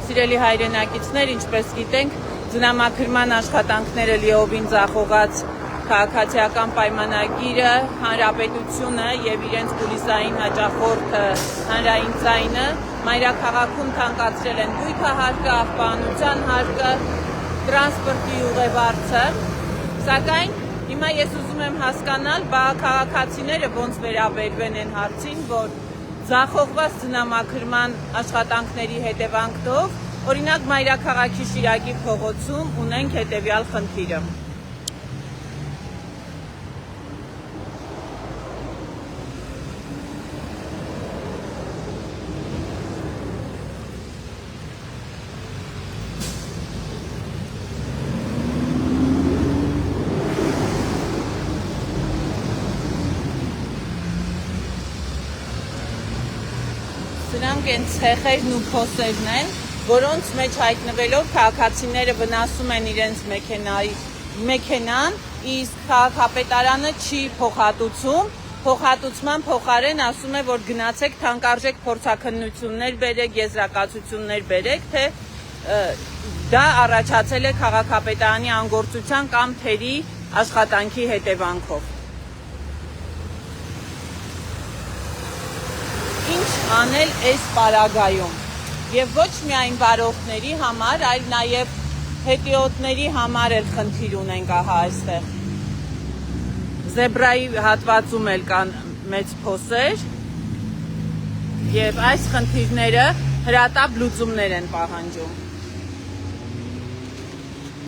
Սիրելի հայրենակիցներ, ինչպես գիտենք, ձնամաքրման աշխատանքները լիովին ձախողած քաղաքացիական պայմանագիրը, հանրապետությունը եւ իրենց պոլիսային հաճախորդը հանրային ձայնը մայրաքաղաքում թանկացրել են գույքահարկը, աղբանության հարկը, տրանսպորտի ուղևորցը, սակայն հիմա ես ուզում եմ հասկանալ, բա քաղաքացիները ոնց վերաբերվեն են հարցին, որ ձախողված ձնամաքրման աշխատանքների հետևանքով, օրինակ մայրաքաղաքի Շիրակի փողոցում ունենք հետևյալ խնդիրը։ Սրանք են ցեխերն ու փոսերն են, որոնց մեջ հայտնվելով քաղաքացիները վնասում են իրենց մեքենան, իսկ քաղաքապետարանը չի փոխհատուցում, փոխհատուցման փոխարեն ասում է, որ գնացեք թանկարժեք փորձաքննություններ բերեք, եզրակացություններ բերեք, թե դա առաջացել է քաղաքապետարանի անգործության կամ թերի աշխատանքի հետևանքով։ Ինչ անել այս պարագայում եւ ոչ միայն վարորդների համար, այլ նաեւ հետիոտների համար էլ խնդիր ունենք ահա այստեղ։ Զեբրայի հատվածում էլ կան մեծ փոսեր եւ այս խնդիրները հրատապ լուծումներ են պահանջում։